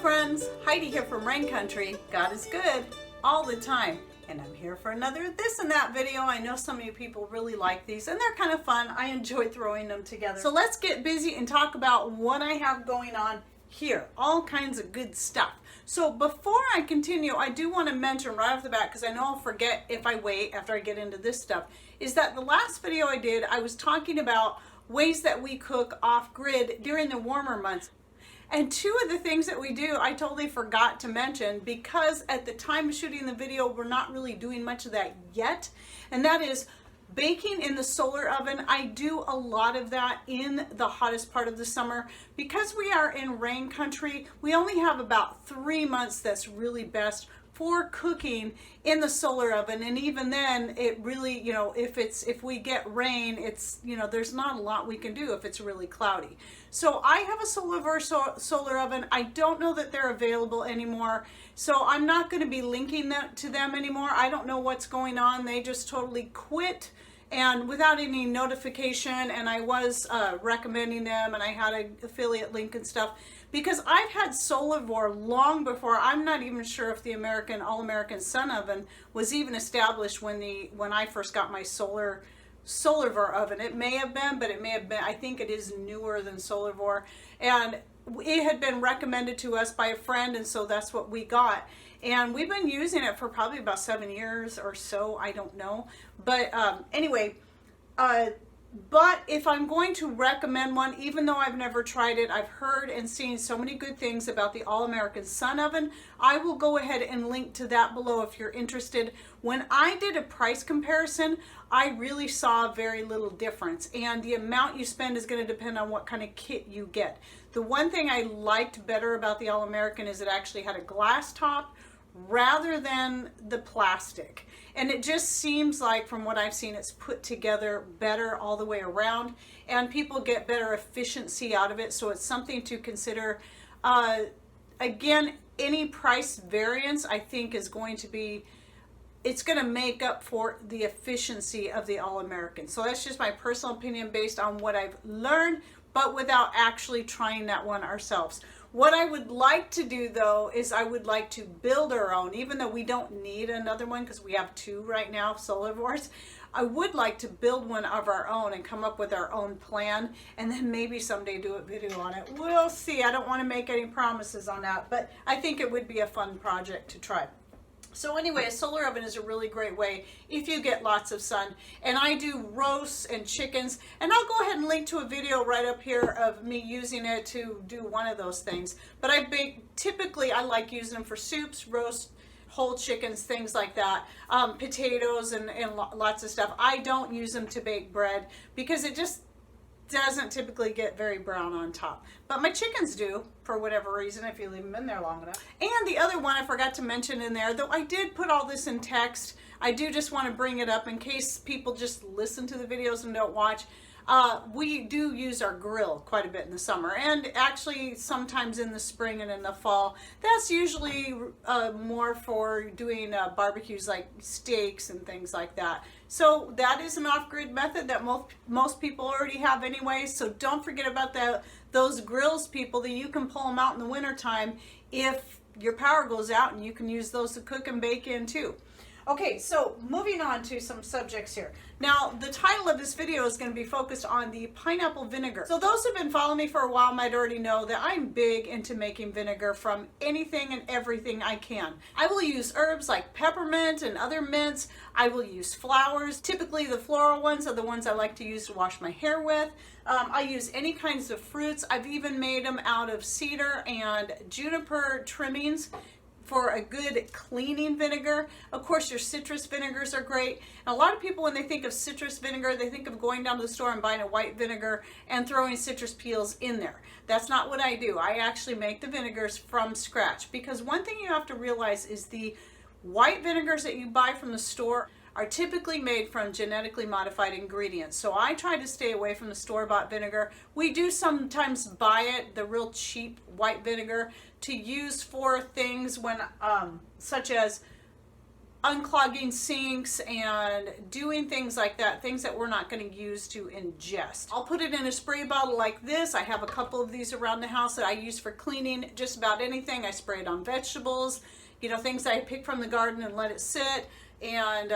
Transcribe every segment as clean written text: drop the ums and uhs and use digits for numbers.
friends, Heidi here from Rain Country. God is good all the time, and I'm here for another this and that video. I know some of you people really like these and they're kind of fun. I enjoy throwing them together. So let's get busy and talk about what I have going on here. All kinds of good stuff. So before I continue, I do want to mention right off the bat, because I know I'll forget if I wait after I get into this stuff, is that the last video I did, I was talking about ways that we cook off grid during the warmer months. And two of the things that we do, I totally forgot to mention, because at the time of shooting the video, we're not really doing much of that yet. And that is baking in the solar oven. I do a lot of that in the hottest part of the summer. Because we are in rain country, we only have about 3 months that's really best for cooking in the solar oven. And even then, it really, if we get rain, it's, there's not a lot we can do if it's really cloudy. So I have a solar oven. I don't know that they're available anymore, so I'm not going to be linking to them anymore. I don't know what's going on. They just totally quit, and without any notification, and I was recommending them, and I had an affiliate link and stuff, because I've had Solarvore long before. I'm not even sure if the All-American Sun Oven was even established when I first got my Solarvore oven. It may have been, but it may have been, I think it is newer than Solarvore, and it had been recommended to us by a friend, and so that's what we got. And we've been using it for probably about 7 years or so, I don't know. But anyway, but if I'm going to recommend one, even though I've never tried it, I've heard and seen so many good things about the All-American Sun Oven. I will go ahead and link to that below if you're interested. When I did a price comparison, I really saw very little difference, and the amount you spend is going to depend on what kind of kit you get. The one thing I liked better about the All-American is it actually had a glass top rather than the plastic. And it just seems like, from what I've seen, it's put together better all the way around, and people get better efficiency out of it, so it's something to consider. Again, any price variance, I think, is going to be, it's going to make up for the efficiency of the All-American. So that's just my personal opinion based on what I've learned, but without actually trying that one ourselves. What I would like to do, though, is I would like to build our own, even though we don't need another one because we have 2 right now, Solarvores. I would like to build one of our own and come up with our own plan, and then maybe someday do a video on it. We'll see. I don't want to make any promises on that, but I think it would be a fun project to try. So anyway, a solar oven is a really great way if you get lots of sun. And I do roasts and chickens, and I'll go ahead and link to a video right up here of me using it to do one of those things. But typically I like using them for soups, roasts, whole chickens, things like that, potatoes and lots of stuff. I don't use them to bake bread because it just doesn't typically get very brown on top, but my chickens do, for whatever reason, if you leave them in there long enough. And the other one I forgot to mention in there, though I did put all this in text, I do just want to bring it up in case people just listen to the videos and don't watch. We do use our grill quite a bit in the summer, and actually sometimes in the spring and in the fall. That's usually more for doing barbecues like steaks and things like that. So that is an off-grid method that most people already have anyway. So don't forget about those grills, people, that you can pull them out in the wintertime if your power goes out, and you can use those to cook and bake in too. Okay, so moving on to some subjects here. Now, the title of this video is going to be focused on the pineapple vinegar. So those who've been following me for a while might already know that I'm big into making vinegar from anything and everything I can. I will use herbs like peppermint and other mints. I will use flowers. Typically the floral ones are the ones I like to use to wash my hair with. I use any kinds of fruits. I've even made them out of cedar and juniper trimmings for a good cleaning vinegar. Of course, your citrus vinegars are great. And a lot of people, when they think of citrus vinegar, they think of going down to the store and buying a white vinegar and throwing citrus peels in there. That's not what I do. I actually make the vinegars from scratch, because one thing you have to realize is the white vinegars that you buy from the store are typically made from genetically modified ingredients. So I try to stay away from the store-bought vinegar. We do sometimes buy it, the real cheap white vinegar, to use for things when, such as unclogging sinks and doing things like that, things that we're not going to use to ingest. I'll put it in a spray bottle like this. I have a couple of these around the house that I use for cleaning just about anything. I spray it on vegetables, you know, things I pick from the garden and let it sit, and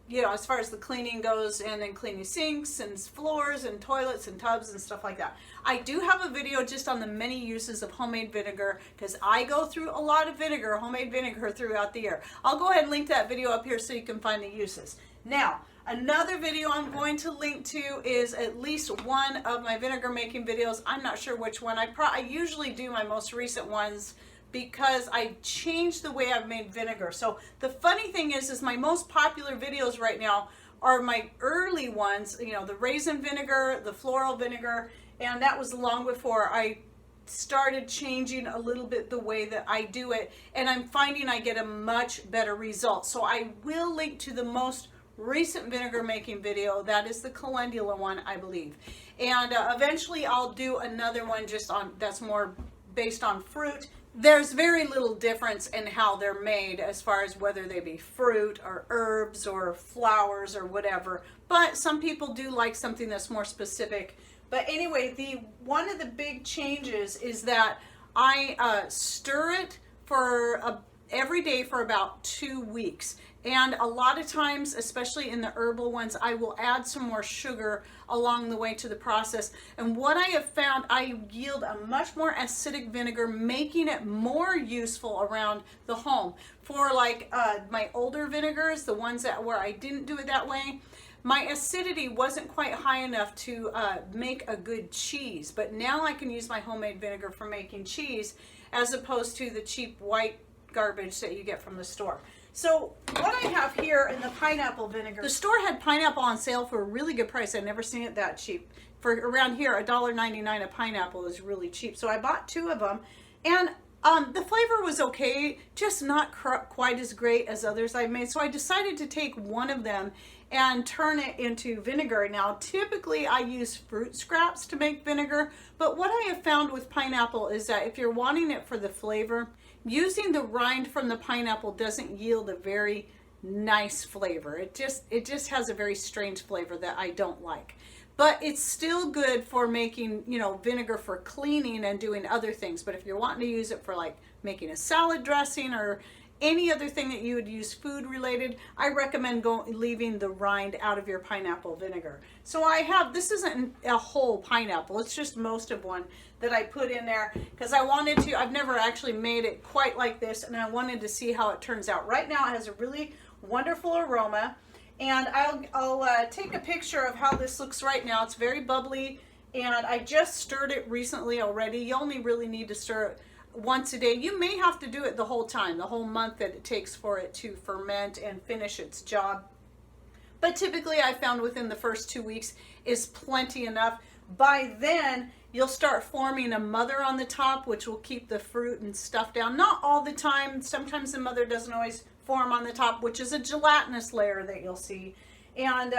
you know, as far as the cleaning goes, and then cleaning sinks and floors and toilets and tubs and stuff like that. I do have a video just on the many uses of homemade vinegar, because I go through a lot of vinegar, homemade vinegar, throughout the year. I'll go ahead and link that video up here so you can find the uses. Now, another video I'm going to link to is at least one of my vinegar making videos. I'm not sure which one. I usually do my most recent ones, because I changed the way I've made vinegar. So the funny thing is my most popular videos right now are my early ones, you know, the raisin vinegar, the floral vinegar, and that was long before I started changing a little bit the way that I do it, and I'm finding I get a much better result. So I will link to the most recent vinegar making video. That is the calendula one, I believe. And eventually I'll do another one just on, that's more based on fruit. There's very little difference in how they're made as far as whether they be fruit or herbs or flowers or whatever, but some people do like something that's more specific. But anyway, one of the big changes is that I stir it for every day for about 2 weeks. And a lot of times, especially in the herbal ones, I will add some more sugar along the way to the process. And what I have found, I yield a much more acidic vinegar, making it more useful around the home. For like my older vinegars, the ones where I didn't do it that way, my acidity wasn't quite high enough to make a good cheese. But now I can use my homemade vinegar for making cheese, as opposed to the cheap white garbage that you get from the store. So what I have here in the pineapple vinegar, the store had pineapple on sale for a really good price. I've never seen it that cheap. For around here, $1.99 a pineapple is really cheap. So I bought 2 of them, and the flavor was okay, just not quite as great as others I've made. So I decided to take one of them and turn it into vinegar. Now, typically I use fruit scraps to make vinegar, but what I have found with pineapple is that if you're wanting it for the flavor, using the rind from the pineapple doesn't yield a very nice flavor. It just has a very strange flavor that I don't like. But it's still good for making, you know, vinegar for cleaning and doing other things. But if you're wanting to use it for like making a salad dressing or any other thing that you would use food related, I recommend leaving the rind out of your pineapple vinegar. So I have, this isn't a whole pineapple, it's just most of one that I put in there, because I wanted to, I've never actually made it quite like this, and I wanted to see how it turns out. Right now it has a really wonderful aroma, and I'll take a picture of how this looks right now. It's very bubbly, and I just stirred it recently already. You only really need to stir it once a day. You may have to do it the whole time, the whole month that it takes for it to ferment and finish its job. But typically I found within the first 2 weeks is plenty enough. By then you'll start forming a mother on the top, which will keep the fruit and stuff down. Not all the time. Sometimes the mother doesn't always form on the top, which is a gelatinous layer that you'll see. And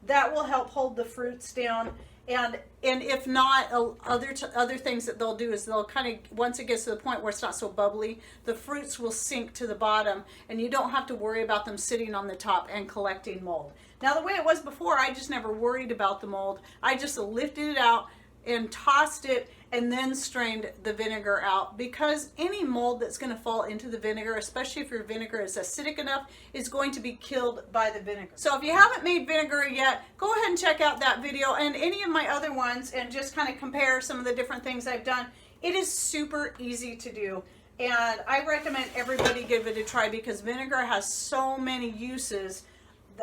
that will help hold the fruits down. And if not, other things that they'll do is they'll kind of, once it gets to the point where it's not so bubbly, the fruits will sink to the bottom, and you don't have to worry about them sitting on the top and collecting mold. Now, the way it was before, I just never worried about the mold. I just lifted it out and tossed it and then strained the vinegar out, because any mold that's going to fall into the vinegar, especially if your vinegar is acidic enough, is going to be killed by the vinegar. So if you haven't made vinegar yet, go ahead and check out that video and any of my other ones and just kind of compare some of the different things I've done. It is super easy to do, and I recommend everybody give it a try, because vinegar has so many uses,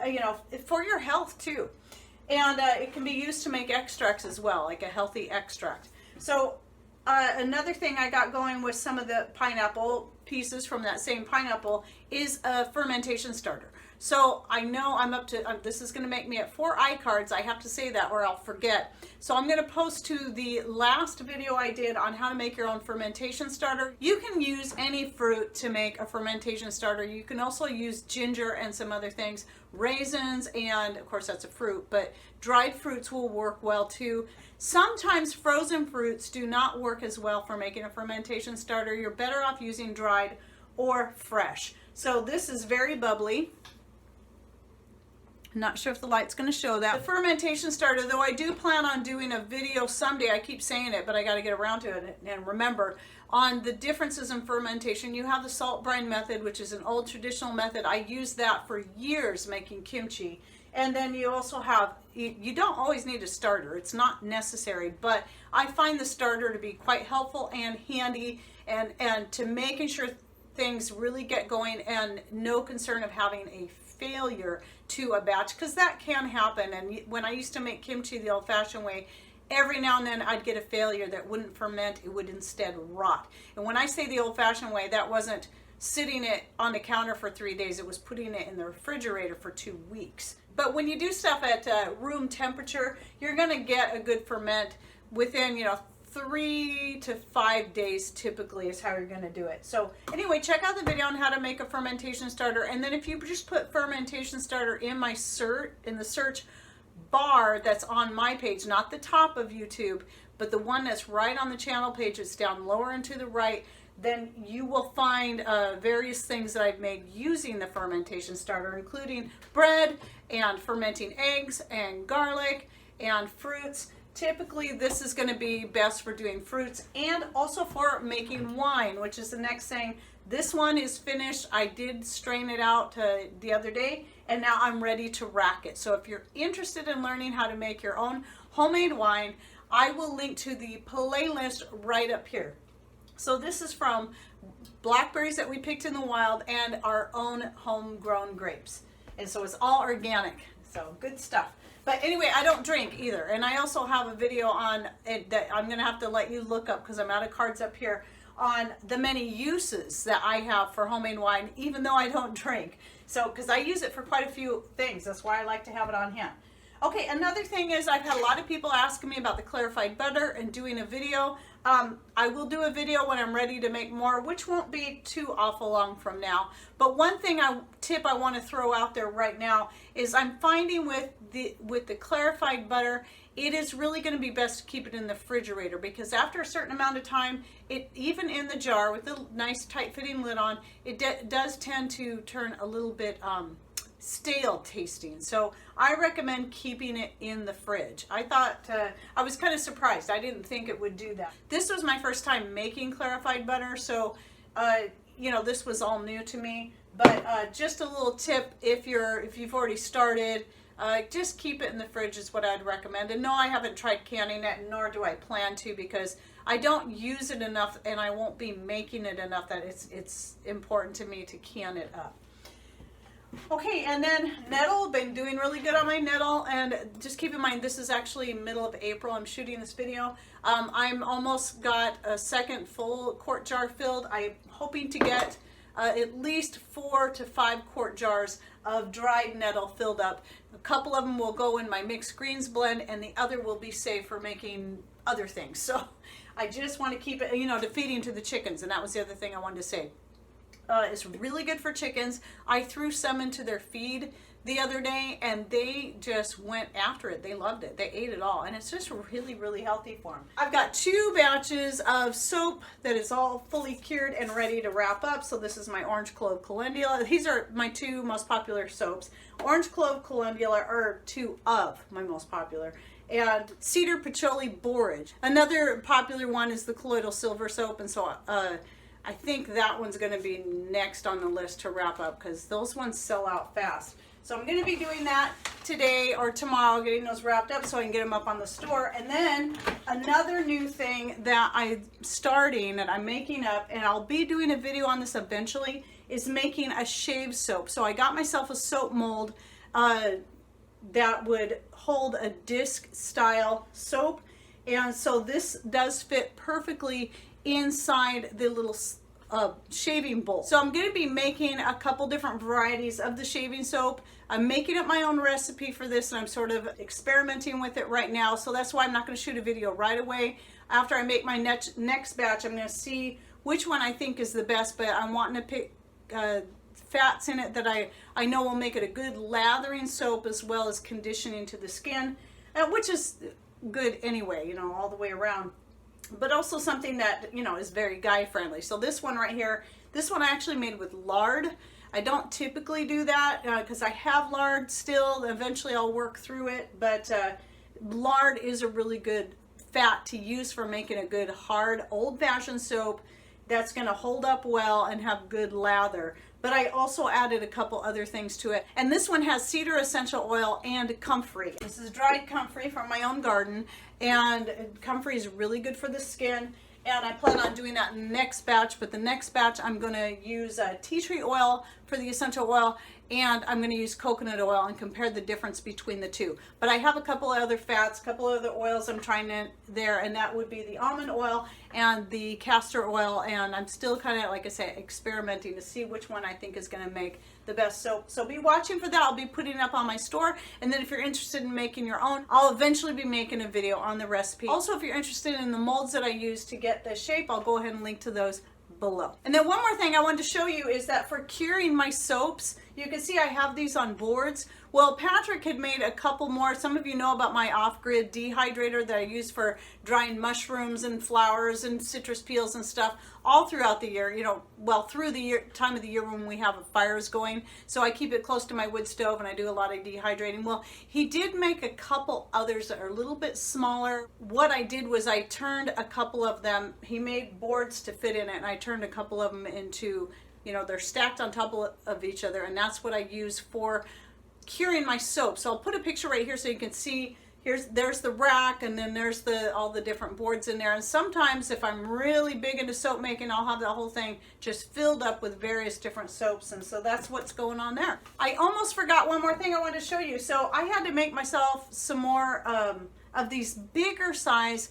you know, for your health too. And it can be used to make extracts as well, like a healthy extract. So another thing I got going with some of the pineapple pieces from that same pineapple is a fermentation starter. So I know I'm up to, this is going to make me at 4 iCards. I have to say that or I'll forget. So I'm going to post to the last video I did on how to make your own fermentation starter. You can use any fruit to make a fermentation starter. You can also use ginger and some other things, raisins, and of course that's a fruit, but dried fruits will work well too. Sometimes frozen fruits do not work as well for making a fermentation starter. You're better off using dried or fresh. So this is very bubbly. Not sure if the light's going to show that. The fermentation starter, though I do plan on doing a video someday. I keep saying it, but I got to get around to it. And remember, on the differences in fermentation, you have the salt brine method, which is an old traditional method. I used that for years making kimchi. And then you also have, you don't always need a starter. It's not necessary, but I find the starter to be quite helpful and handy, and to making sure things really get going, and no concern of having a failure to a batch, because that can happen. And when I used to make kimchi the old-fashioned way, every now and then I'd get a failure that wouldn't ferment, it would instead rot. And when I say the old-fashioned way, that wasn't sitting it on the counter for 3 days, it was putting it in the refrigerator for 2 weeks. But when you do stuff at room temperature, you're going to get a good ferment within, 3 to 5 days typically is how you're going to do it. So anyway, check out the video on how to make a fermentation starter. And then if you just put fermentation starter in my in the search bar that's on my page, not the top of YouTube, but the one that's right on the channel page, it's down lower and to the right, then you will find various things that I've made using the fermentation starter, including bread and fermenting eggs and garlic and fruits. Typically, this is going to be best for doing fruits and also for making wine, which is the next thing. This one is finished. I did strain it out the other day, and now I'm ready to rack it. So if you're interested in learning how to make your own homemade wine, I will link to the playlist right up here. So this is from blackberries that we picked in the wild and our own homegrown grapes. And so it's all organic. So good stuff. But anyway, I don't drink either. And I also have a video on it that I'm going to have to let you look up, because I'm out of cards up here, on the many uses that I have for homemade wine, even though I don't drink. So, because I use it for quite a few things. That's why I like to have it on hand. Okay, another thing is I've had a lot of people asking me about the clarified butter and doing a video. I will do a video when I'm ready to make more, which won't be too awful long from now. But one tip I want to throw out there right now is I'm finding with the clarified butter, it is really going to be best to keep it in the refrigerator, because after a certain amount of time, it even in the jar with the nice tight fitting lid on, it does tend to turn a little bit stale tasting. So I recommend keeping it in the fridge. I thought, I was kind of surprised. I didn't think it would do that. This was my first time making clarified butter, so this was all new to me. But just a little tip, if you've already started, just keep it in the fridge is what I'd recommend. And no, I haven't tried canning it, nor do I plan to, because I don't use it enough, and I won't be making it enough that it's important to me to can it up. Okay, and then nettle, been doing really good on my nettle, and just keep in mind this is actually middle of April. I'm shooting this video. I'm almost got a second full quart jar filled. I'm hoping to get at least 4 to 5 quart jars of dried nettle filled up. A couple of them will go in my mixed greens blend, and the other will be saved for making other things. So I just want to keep it, to feeding to the chickens, and that was the other thing I wanted to say. It's really good for chickens. I threw some into their feed the other day, and they just went after it. They loved it. They ate it all, and it's just really, really healthy for them. I've got 2 batches of soap that is all fully cured and ready to wrap up. So this is my orange clove calendula. These are my 2 most popular soaps. Orange clove calendula are 2 of my most popular. And cedar patchouli borage. Another popular one is the colloidal silver soap, and so I think that one's going to be next on the list to wrap up, because those ones sell out fast. So I'm going to be doing that today or tomorrow, getting those wrapped up so I can get them up on the store. And then another new thing that I'm starting, that I'm making up, and I'll be doing a video on this eventually, is making a shave soap. So I got myself a soap mold that would hold a disc style soap. And so this does fit perfectly inside the little shaving bowl. So I'm going to be making a couple different varieties of the shaving soap. I'm making up my own recipe for this, and I'm sort of experimenting with it right now. So that's why I'm not going to shoot a video right away. After I make my next batch, I'm going to see which one I think is the best, but I'm wanting to pick fats in it that I know will make it a good lathering soap, as well as conditioning to the skin, which is good anyway, all the way around. But also something that, is very guy friendly. So this one right here, this one I actually made with lard. I don't typically do that because I have lard still. Eventually I'll work through it, but lard is a really good fat to use for making a good hard old-fashioned soap that's going to hold up well and have good lather. But I also added a couple other things to it. And this one has cedar essential oil and comfrey. This is dried comfrey from my own garden, and comfrey is really good for the skin. And I plan on doing that in the next batch, but the next batch I'm going to use tea tree oil for the essential oil, and I'm going to use coconut oil and compare the difference between the two. But I have a couple of other fats, a couple of other oils I'm trying in there, and that would be the almond oil and the castor oil, and I'm still kind of, like I say, experimenting to see which one I think is going to make the best soap. So be watching for that. I'll be putting it up on my store, and then if you're interested in making your own, I'll eventually be making a video on the recipe. Also, if you're interested in the molds that I use to get the shape, I'll go ahead and link to those below. And then one more thing I wanted to show you is that for curing my soaps, you can see I have these on boards. Well, Patrick had made a couple more. Some of you know about my off-grid dehydrator that I use for drying mushrooms and flowers and citrus peels and stuff all throughout the year, you know, well, through the year, time of the year when we have fires going. So I keep it close to my wood stove and I do a lot of dehydrating. Well, he did make a couple others that are a little bit smaller. What I did was I turned a couple of them, he made boards to fit in it, and I turned a couple of them into, you know, they're stacked on top of each other, and that's what I use for curing my soap. So I'll put a picture right here so you can see. There's the rack, and then there's all the different boards in there. And sometimes if I'm really big into soap making, I'll have the whole thing just filled up with various different soaps, and so that's what's going on there. I almost forgot one more thing I wanted to show you. So I had to make myself some more of these bigger size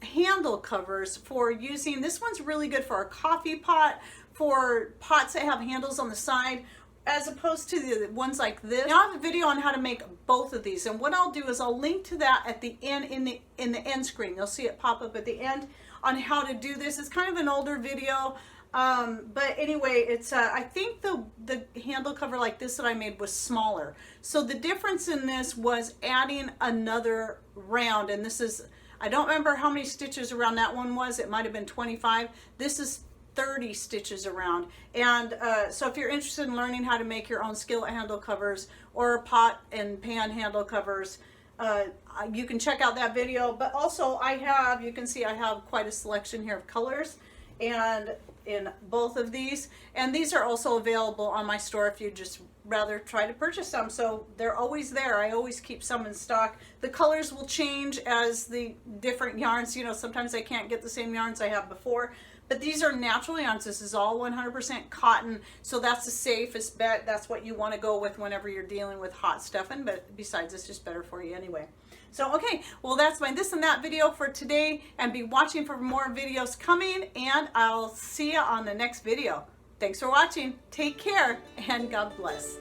handle covers for using. This one's really good for a coffee pot, for pots that have handles on the side, as opposed to the ones like this. Now I have a video on how to make both of these, and what I'll do is I'll link to that at the end in the end screen. You'll see it pop up at the end on how to do this. It's kind of an older video, but anyway, it's I think the handle cover like this that I made was smaller. So the difference in this was adding another round, and this is, I don't remember how many stitches around that one was. It might have been 25. This is 30 stitches around. And so if you're interested in learning how to make your own skillet handle covers or pot and pan handle covers, you can check out that video. But also you can see I have quite a selection here of colors and in both of these, and these are also available on my store if you just rather try to purchase some. So they're always there. I always keep some in stock. The colors will change as the different yarns, you know, sometimes I can't get the same yarns I have before, but these are natural yarns. This is all 100% cotton, so that's the safest bet. That's what you want to go with whenever you're dealing with hot stuffing, but besides, it's just better for you anyway. So, okay, well, that's my this and that video for today, and be watching for more videos coming, and I'll see you on the next video. Thanks for watching. Take care, and God bless.